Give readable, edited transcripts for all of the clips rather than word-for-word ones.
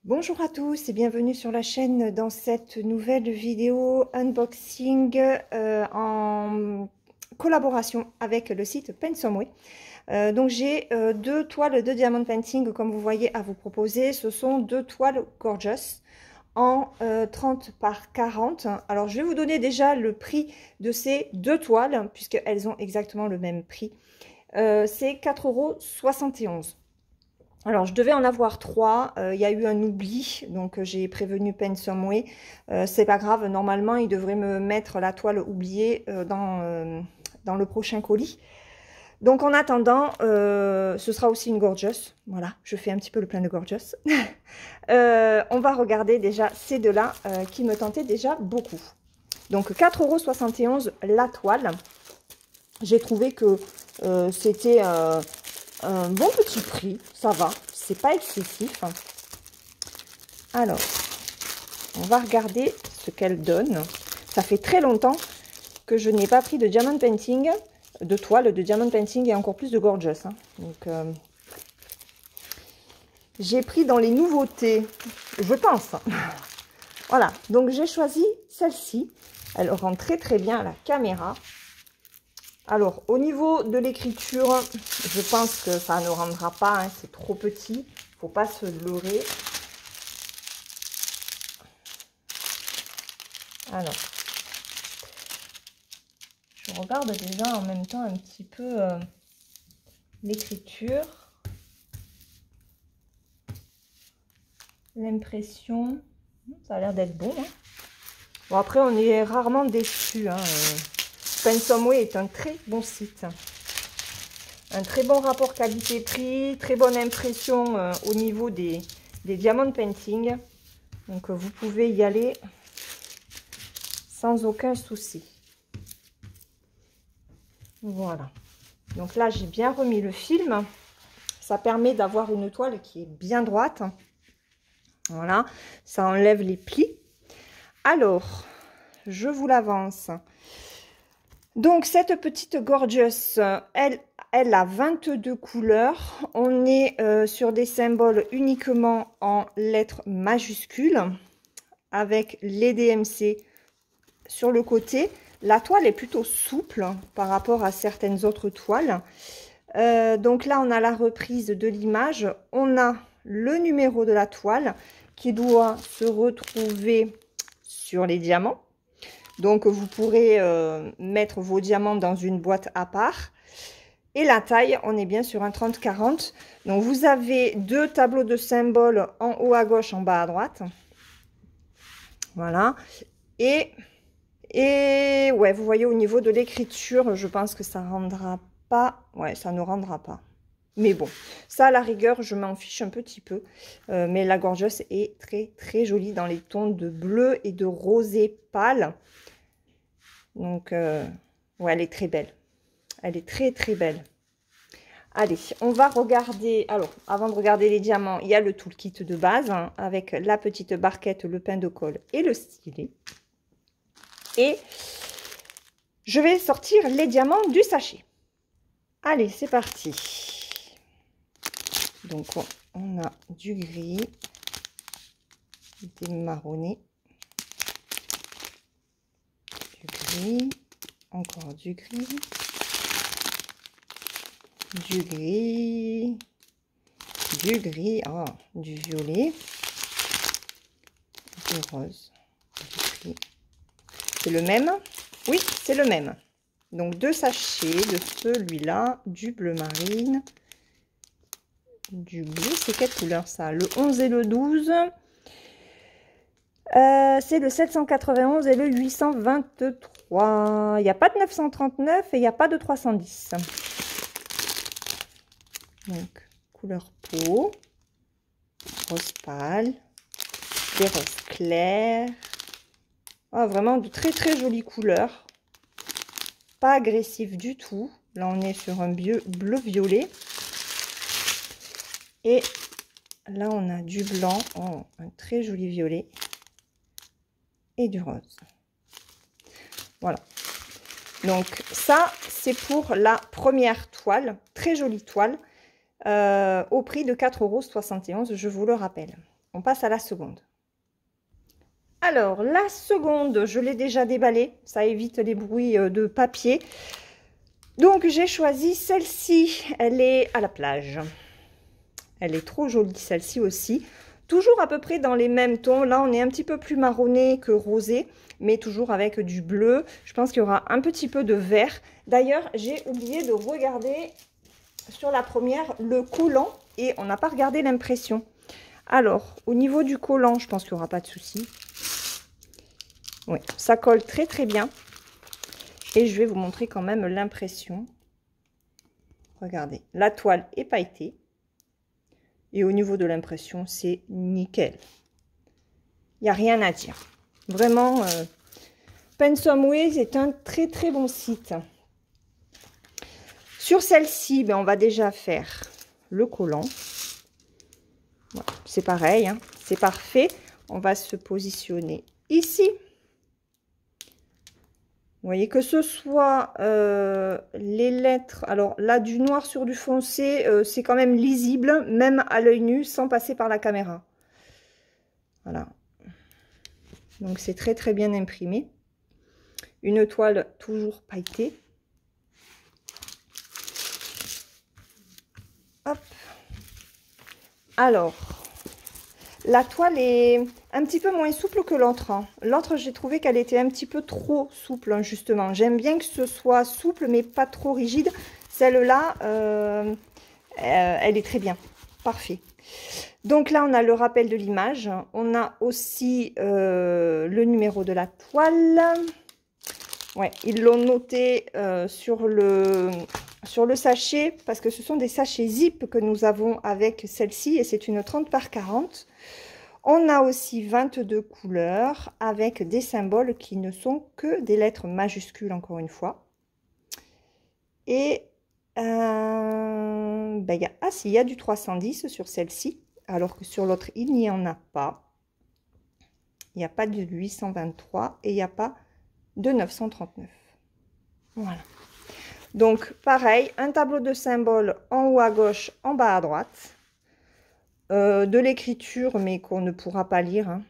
Bonjour à tous et bienvenue sur la chaîne dans cette nouvelle vidéo unboxing en collaboration avec le site Pensomeway. Donc j'ai deux toiles de diamond painting comme vous voyez à vous proposer. Ce sont deux toiles gorgeous en 30 par 40. Alors je vais vous donner déjà le prix de ces deux toiles puisqu'elles ont exactement le même prix. C'est 4,71 €. Alors, je devais en avoir trois. Il y a eu un oubli, donc j'ai prévenu Pensomeway. C'est pas grave, normalement, il devrait me mettre la toile oubliée dans le prochain colis. Donc, en attendant, ce sera aussi une gorgeous. Voilà, je fais un petit peu le plein de gorgeous. On va regarder déjà ces deux-là qui me tentaient déjà beaucoup. Donc, 4,71 € la toile. J'ai trouvé que c'était un bon petit prix, ça va, c'est pas excessif. Alors, on va regarder ce qu'elle donne. Ça fait très longtemps que je n'ai pas pris de diamond painting, de toile de diamond painting et encore plus de gorgeous. Donc, j'ai pris dans les nouveautés, je pense. Voilà, donc j'ai choisi celle-ci. Elle rend très très bien à la caméra. Alors, au niveau de l'écriture, je pense que ça ne rendra pas, c'est trop petit, il ne faut pas se leurrer. Alors, je regarde déjà en même temps un petit peu l'écriture, l'impression, ça a l'air d'être bon. Bon, après, on est rarement déçus. Pensomeway est un très bon site. Un très bon rapport qualité-prix, très bonne impression au niveau des diamond painting. Donc vous pouvez y aller sans aucun souci. Voilà. Donc là, j'ai bien remis le film. Ça permet d'avoir une toile qui est bien droite. Voilà. Ça enlève les plis. Alors, je vous l'avance. Donc, cette petite gorgeous, elle a 22 couleurs. On est sur des symboles uniquement en lettres majuscules avec les DMC sur le côté. La toile est plutôt souple par rapport à certaines autres toiles. Donc là, on a la reprise de l'image. On a le numéro de la toile qui doit se retrouver sur les diamants. Donc, vous pourrez mettre vos diamants dans une boîte à part. Et la taille, on est bien sur un 30-40. Donc, vous avez deux tableaux de symboles en haut à gauche, en bas à droite. Voilà. Et ouais, vous voyez au niveau de l'écriture, je pense que ça rendra pas. Ouais, ça ne rendra pas. Mais bon, ça à la rigueur, je m'en fiche un petit peu. Mais la gorgeous est très très jolie dans les tons de bleu et de rosé pâle. Donc, ouais, elle est très belle. Elle est très, très belle. Allez, on va regarder... Alors, avant de regarder les diamants, il y a le toolkit de base, avec la petite barquette, le pain de colle et le stylet. Et je vais sortir les diamants du sachet. Allez, c'est parti. Donc, on a du gris, des marronnés, du gris, encore du gris, du gris, oh, du violet, du rose, du gris. C'est le même? Oui, c'est le même. Donc, deux sachets de celui-là, du bleu marine, du bleu. C'est quelle couleur ça? Le 11 et le 12. C'est le 791 et le 823. Il n'y a pas de 939 et il n'y a pas de 310. Donc, couleur peau, rose pâle, des roses clairs. Oh, vraiment de très très jolies couleurs. Pas agressif du tout. Là, on est sur un bleu-violet. Et là, on a du blanc. Oh, un très joli violet. Et du rose. Voilà. Donc, ça, c'est pour la première toile. Très jolie toile. Au prix de 4,71 €, je vous le rappelle. on passe à la seconde. Alors, la seconde, je l'ai déjà déballée. Ça évite les bruits de papier. Donc, j'ai choisi celle-ci. Elle est à la plage. Elle est trop jolie, celle-ci aussi. Toujours à peu près dans les mêmes tons. Là, on est un petit peu plus marronné que rosé, mais toujours avec du bleu. Je pense qu'il y aura un petit peu de vert. D'ailleurs, j'ai oublié de regarder sur la première le collant et on n'a pas regardé l'impression. Alors, au niveau du collant, je pense qu'il n'y aura pas de souci. Oui, ça colle très très bien. Et je vais vous montrer quand même l'impression. Regardez, la toile est pailletée. Et au niveau de l'impression, c'est nickel. Il n'y a rien à dire. Vraiment, Pensomways est un très très bon site. Sur celle-ci, ben, on va déjà faire le collant. Voilà, c'est pareil, hein, c'est parfait. On va se positionner ici. Vous voyez que ce soit les lettres, alors là du noir sur du foncé, c'est quand même lisible, même à l'œil nu, sans passer par la caméra. Voilà. Donc c'est très très bien imprimé. Une toile toujours pailletée. Hop. Alors, la toile est un petit peu moins souple que l'autre. L'autre, j'ai trouvé qu'elle était un petit peu trop souple, hein, justement. J'aime bien que ce soit souple, mais pas trop rigide. Celle-là, elle est très bien. Parfait. Donc là, on a le rappel de l'image. On a aussi le numéro de la toile. Ouais, ils l'ont noté sur le sachet, parce que ce sont des sachets zip que nous avons avec celle-ci, et c'est une 30 par 40. On a aussi 22 couleurs avec des symboles qui ne sont que des lettres majuscules, encore une fois. Et ben, il y a du 310 sur celle-ci, alors que sur l'autre, il n'y en a pas. Il n'y a pas de 823 et il n'y a pas de 939. Voilà. Donc, pareil, un tableau de symboles en haut à gauche, en bas à droite. De l'écriture, mais qu'on ne pourra pas lire. Hein.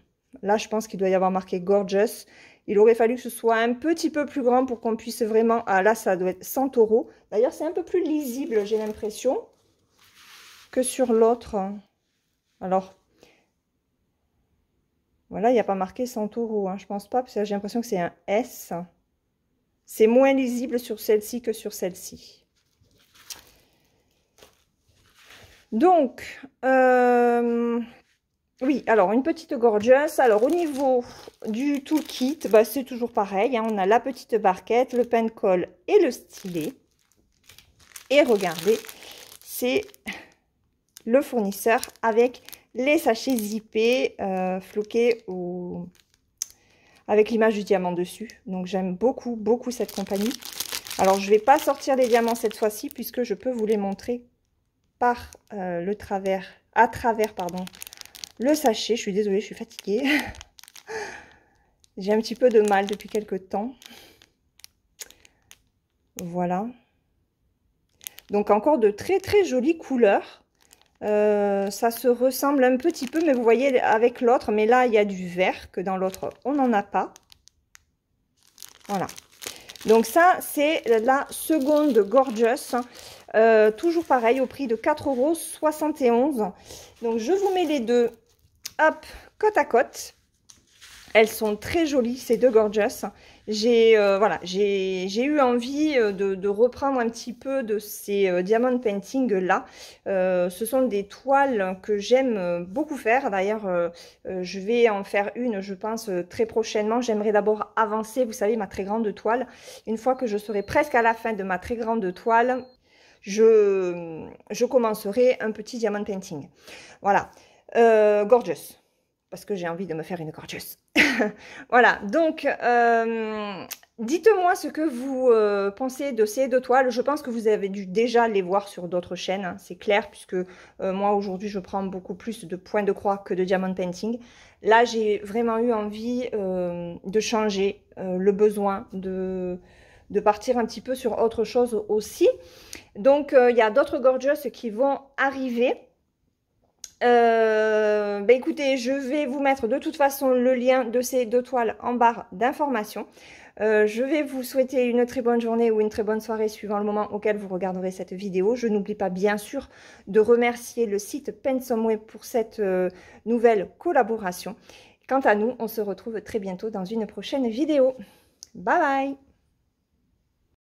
Là, je pense qu'il doit y avoir marqué Gorgeous. Il aurait fallu que ce soit un petit peu plus grand pour qu'on puisse vraiment... Ah, là, ça doit être 100 €. D'ailleurs, c'est un peu plus lisible, j'ai l'impression, que sur l'autre. Alors, voilà, il n'y a pas marqué 100 €. Hein. Je pense pas, parce que j'ai l'impression que c'est un S. C'est moins lisible sur celle-ci que sur celle-ci. Donc, oui, alors une petite gorgeous. Alors au niveau du toolkit, bah, c'est toujours pareil. Hein, on a la petite barquette, le pen colle et le stylet. Et regardez, c'est le fournisseur avec les sachets zippés, floqués avec l'image du diamant dessus. Donc j'aime beaucoup, beaucoup cette compagnie. Alors je ne vais pas sortir les diamants cette fois-ci puisque je peux vous les montrer par à travers le sachet. Je suis désolée, je suis fatiguée. J'ai un petit peu de mal depuis quelques temps. Voilà. Donc encore de très très jolies couleurs. Ça se ressemble un petit peu, mais vous voyez avec l'autre, mais là il y a du vert que dans l'autre on n'en a pas. Voilà. Donc ça c'est la seconde Gorgeous. Toujours pareil au prix de 4,71 €. Donc je vous mets les deux, hop, côte à côte. Elles sont très jolies ces deux Gorgeous. Voilà, j'ai eu envie de reprendre un petit peu de ces diamond painting là. Ce sont des toiles que j'aime beaucoup faire. D'ailleurs, je vais en faire une, je pense, très prochainement. J'aimerais d'abord avancer, vous savez, ma très grande toile. Une fois que je serai presque à la fin de ma très grande toile, je commencerai un petit diamond painting. Voilà, Gorgeous, parce que j'ai envie de me faire une Gorgeous. Voilà, donc dites-moi ce que vous pensez de ces deux toiles. Je pense que vous avez dû déjà les voir sur d'autres chaînes, hein, c'est clair, puisque moi aujourd'hui je prends beaucoup plus de points de croix que de diamond painting. Là j'ai vraiment eu envie de changer, le besoin de partir un petit peu sur autre chose aussi. Donc il y a d'autres Gorgeous qui vont arriver. Écoutez, je vais vous mettre de toute façon le lien de ces 2 toiles en barre d'information. Je vais vous souhaiter une très bonne journée ou une très bonne soirée suivant le moment auquel vous regarderez cette vidéo. Je n'oublie pas bien sûr de remercier le site Pensomeway pour cette nouvelle collaboration. Quant à nous, on se retrouve très bientôt dans une prochaine vidéo. Bye bye!